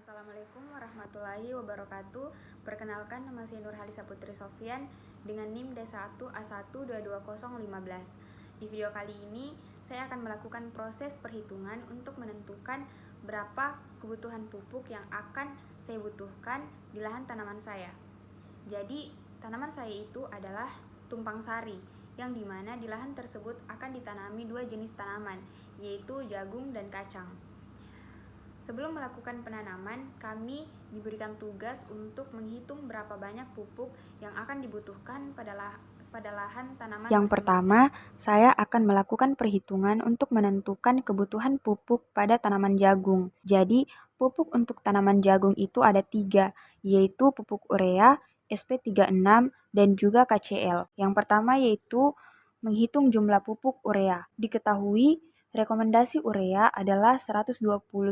Assalamualaikum warahmatullahi wabarakatuh. Perkenalkan, nama saya Nurhalisa Putri Sofyan dengan NIM D1A1222015. Di video kali ini saya akan melakukan proses perhitungan untuk menentukan berapa kebutuhan pupuk yang akan saya butuhkan di lahan tanaman saya. Jadi tanaman saya itu adalah tumpang sari, yang dimana di lahan tersebut akan ditanami dua jenis tanaman, yaitu jagung dan kacang. Sebelum melakukan penanaman, kami diberikan tugas untuk menghitung berapa banyak pupuk yang akan dibutuhkan pada lahan tanaman Yang masing-masing. pertama, saya akan melakukan perhitungan untuk menentukan kebutuhan pupuk pada tanaman jagung. Jadi, pupuk untuk tanaman jagung itu ada 3, yaitu pupuk urea, SP36, dan juga KCL. Yang pertama yaitu menghitung jumlah pupuk urea. Diketahui rekomendasi urea adalah 120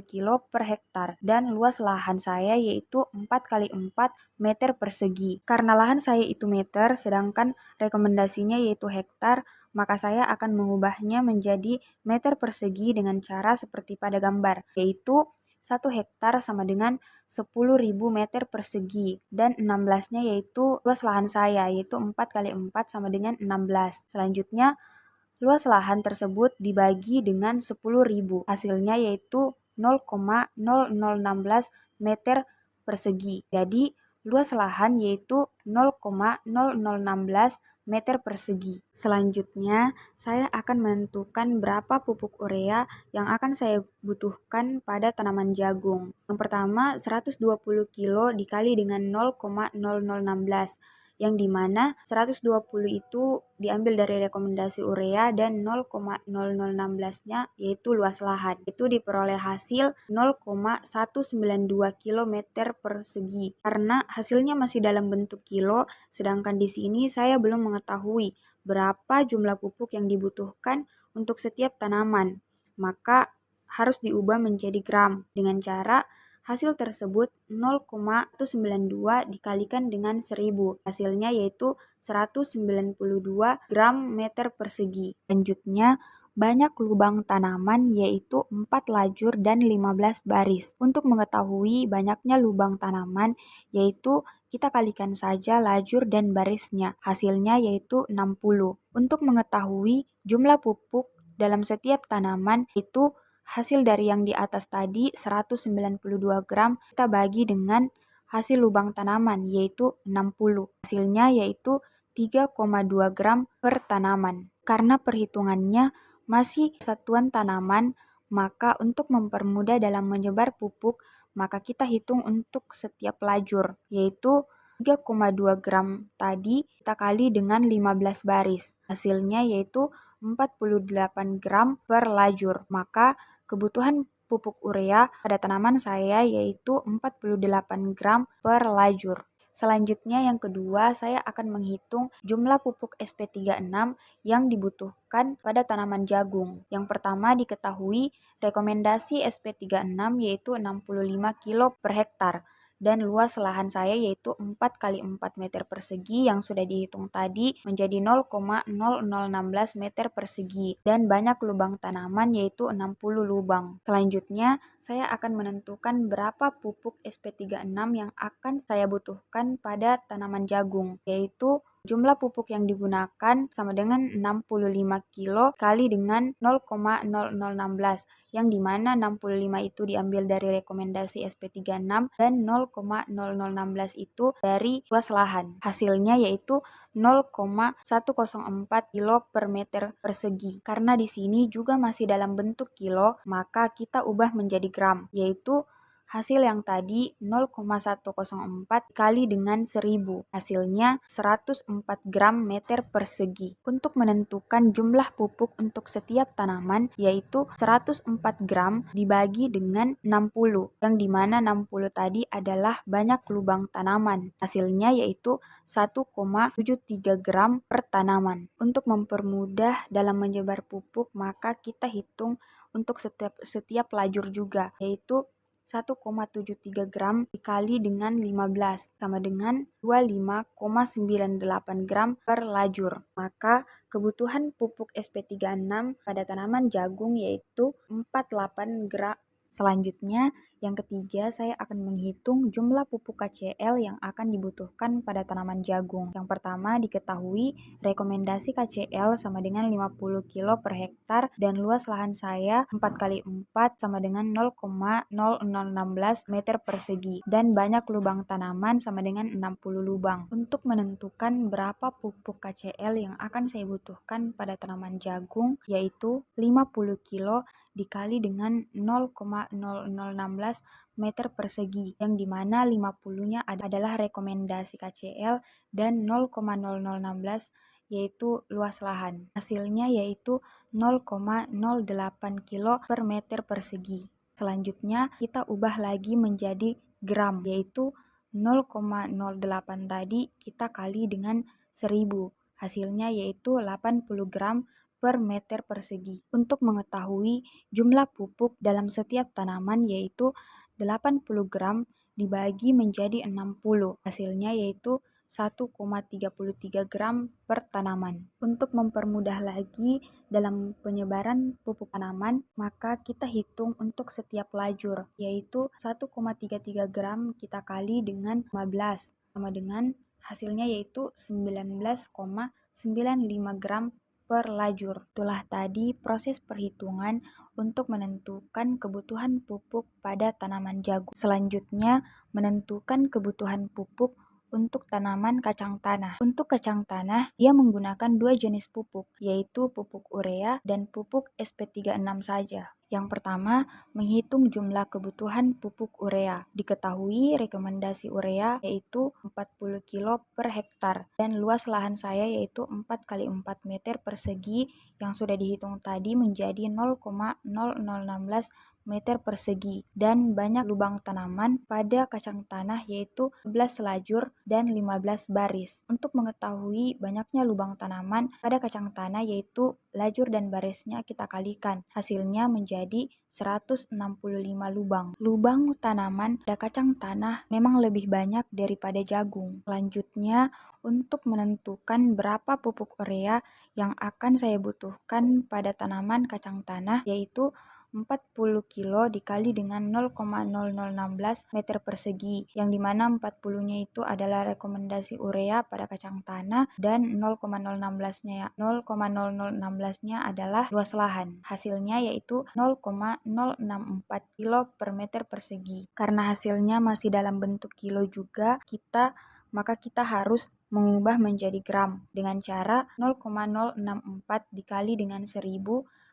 kilo per hektar dan luas lahan saya yaitu 4 kali 4 meter persegi. Karena lahan saya itu meter sedangkan rekomendasinya yaitu hektar, maka saya akan mengubahnya menjadi meter persegi dengan cara seperti pada gambar, yaitu 1 hektar sama dengan 10.000 meter persegi dan 16-nya yaitu luas lahan saya yaitu 4 kali 4 sama dengan 16. Selanjutnya luas lahan tersebut dibagi dengan 10.000, hasilnya yaitu 0,0016 meter persegi. Jadi, luas lahan yaitu 0,0016 meter persegi. Selanjutnya, saya akan menentukan berapa pupuk urea yang akan saya butuhkan pada tanaman jagung. Yang pertama, 120 kilo dikali dengan 0,0016 yang dimana 120 itu diambil dari rekomendasi urea dan 0,0016-nya yaitu luas lahan. Itu diperoleh hasil 0,192 km persegi. Karena hasilnya masih dalam bentuk kilo, sedangkan di sini saya belum mengetahui berapa jumlah pupuk yang dibutuhkan untuk setiap tanaman. Maka harus diubah menjadi gram dengan cara hasil tersebut 0,192 dikalikan dengan 1000. Hasilnya yaitu 192 gram meter persegi. Selanjutnya, banyak lubang tanaman yaitu 4 lajur dan 15 baris. Untuk mengetahui banyaknya lubang tanaman yaitu kita kalikan saja lajur dan barisnya. Hasilnya yaitu 60. Untuk mengetahui jumlah pupuk dalam setiap tanaman itu hasil dari yang di atas tadi 192 gram kita bagi dengan hasil lubang tanaman yaitu 60. Hasilnya yaitu 3,2 gram per tanaman. Karena perhitungannya masih satuan tanaman, maka untuk mempermudah dalam menyebar pupuk, maka kita hitung untuk setiap lajur, yaitu 3,2 gram tadi kita kali dengan 15 baris. Hasilnya yaitu 48 gram per lajur. Maka kebutuhan pupuk urea pada tanaman saya yaitu 48 gram per lajur. Selanjutnya yang kedua, saya akan menghitung jumlah pupuk SP36 yang dibutuhkan pada tanaman jagung. Yang pertama diketahui rekomendasi SP36 yaitu 65 kilo per hektar dan luas lahan saya yaitu 4 kali 4 meter persegi yang sudah dihitung tadi menjadi 0,0016 meter persegi dan banyak lubang tanaman yaitu 60 lubang. Selanjutnya, saya akan menentukan berapa pupuk SP36 yang akan saya butuhkan pada tanaman jagung, yaitu jumlah pupuk yang digunakan sama dengan 65 kilo kali dengan 0,0016 yang dimana 65 itu diambil dari rekomendasi SP36 dan 0,0016 itu dari luas lahan. Hasilnya yaitu 0,104 kilo per meter persegi. Karena di sini juga masih dalam bentuk kilo, maka kita ubah menjadi gram, yaitu hasil yang tadi 0,104 kali dengan 1000. Hasilnya 104 gram meter persegi. Untuk menentukan jumlah pupuk untuk setiap tanaman yaitu 104 gram dibagi dengan 60. Yang dimana 60 tadi adalah banyak lubang tanaman. Hasilnya yaitu 1,73 gram per tanaman. Untuk mempermudah dalam menyebar pupuk maka kita hitung untuk setiap lajur juga yaitu 1,73 gram dikali dengan 15 sama dengan 25,98 gram per lajur. Maka kebutuhan pupuk SP36 pada tanaman jagung yaitu 48 gram Selanjutnya, yang ketiga, saya akan menghitung jumlah pupuk KCl yang akan dibutuhkan pada tanaman jagung. Yang pertama, diketahui rekomendasi KCl sama dengan 50 kilo per hektar dan luas lahan saya 4 kali 4 sama dengan 0,0016 meter persegi dan banyak lubang tanaman sama dengan 60 lubang. Untuk menentukan berapa pupuk KCl yang akan saya butuhkan pada tanaman jagung, yaitu 50 kilo dikali dengan 0,0016 meter persegi, yang dimana 50-nya adalah rekomendasi KCl dan 0,0016 yaitu luas lahan. Hasilnya yaitu 0,08 kilo per meter persegi. Selanjutnya kita ubah lagi menjadi gram, yaitu 0,08 tadi kita kali dengan 1000. Hasilnya yaitu 80 gram per meter persegi. Untuk mengetahui jumlah pupuk dalam setiap tanaman yaitu 80 gram dibagi menjadi 60. Hasilnya yaitu 1,33 gram per tanaman. Untuk mempermudah lagi dalam penyebaran pupuk tanaman, maka kita hitung untuk setiap lajur, yaitu 1,33 gram kita kali dengan 15, sama dengan hasilnya yaitu 19,95 gram per lajur. Itulah tadi proses perhitungan untuk menentukan kebutuhan pupuk pada tanaman jagung. Selanjutnya, menentukan kebutuhan pupuk untuk tanaman kacang tanah. Untuk kacang tanah, ia menggunakan dua jenis pupuk, yaitu pupuk urea dan pupuk SP36 saja. Yang pertama, menghitung jumlah kebutuhan pupuk urea. Diketahui rekomendasi urea yaitu 40 kilo per hektar dan luas lahan saya yaitu 4 kali 4 meter persegi yang sudah dihitung tadi menjadi 0,0016 meter persegi dan banyak lubang tanaman pada kacang tanah yaitu 11 selajur dan 15 baris. Untuk mengetahui banyaknya lubang tanaman pada kacang tanah yaitu lajur dan barisnya kita kalikan. Hasilnya menjadi 165 lubang. Lubang tanaman pada kacang tanah memang lebih banyak daripada jagung. Selanjutnya, untuk menentukan berapa pupuk urea yang akan saya butuhkan pada tanaman kacang tanah yaitu 40 kilo dikali dengan 0,0016 meter persegi, yang dimana 40-nya itu adalah rekomendasi urea pada kacang tanah dan 0,016-nya adalah luas lahan. Hasilnya yaitu 0,064 kilo per meter persegi. Karena hasilnya masih dalam bentuk kilo juga, maka kita harus mengubah menjadi gram dengan cara 0,064 dikali dengan 1000,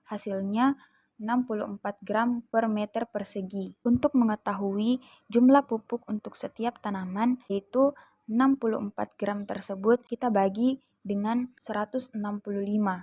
hasilnya 64 gram per meter persegi. Untuk mengetahui jumlah pupuk untuk setiap tanaman yaitu 64 gram tersebut kita bagi dengan 165,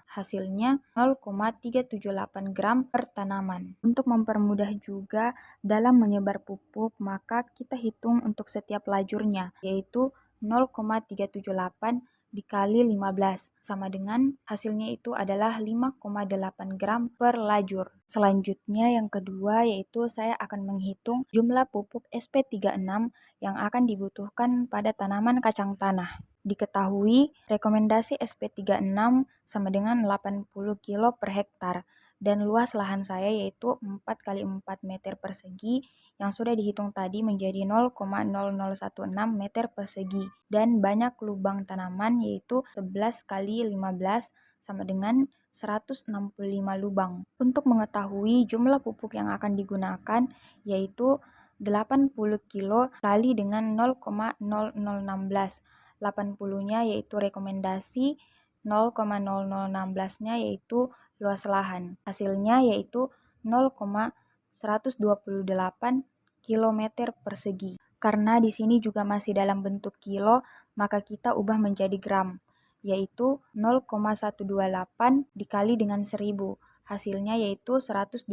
hasilnya 0,378 gram per tanaman. Untuk mempermudah juga dalam menyebar pupuk, maka kita hitung untuk setiap lajurnya, yaitu 0,378 dikali 15 sama dengan hasilnya itu adalah 5,8 gram per lajur. Selanjutnya yang kedua yaitu saya akan menghitung jumlah pupuk SP36 yang akan dibutuhkan pada tanaman kacang tanah. Diketahui rekomendasi SP36 sama dengan 80 kilo per hektar dan luas lahan saya yaitu 4 kali 4 meter persegi yang sudah dihitung tadi menjadi 0,0016 meter persegi dan banyak lubang tanaman yaitu 11 kali 15 sama dengan 165 lubang. Untuk mengetahui jumlah pupuk yang akan digunakan yaitu 80 kilo kali dengan 0,0016. 80-nya yaitu rekomendasi, 0,0016-nya yaitu luas lahan. Hasilnya yaitu 0,128 km persegi. Karena di sini juga masih dalam bentuk kilo, maka kita ubah menjadi gram, yaitu 0,128 dikali dengan 1000. Hasilnya yaitu 128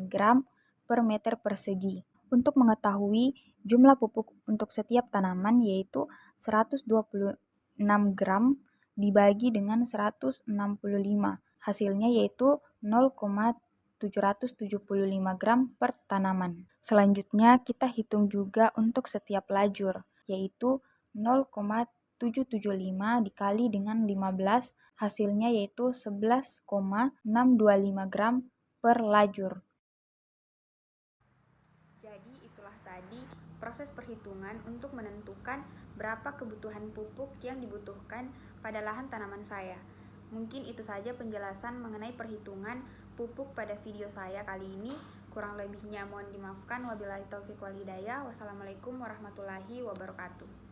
gram per meter persegi. Untuk mengetahui jumlah pupuk untuk setiap tanaman yaitu 126 gram dibagi dengan 165. Hasilnya yaitu 0,775 gram per tanaman. Selanjutnya kita hitung juga untuk setiap lajur, yaitu 0,775 dikali dengan 15, hasilnya yaitu 11,625 gram per lajur. Jadi itulah tadi proses perhitungan untuk menentukan berapa kebutuhan pupuk yang dibutuhkan pada lahan tanaman saya. Mungkin itu saja penjelasan mengenai perhitungan pupuk pada video saya kali ini. Kurang lebihnya mohon dimaafkan. Wabillahi taufiq wal hidayah. Wassalamualaikum warahmatullahi wabarakatuh.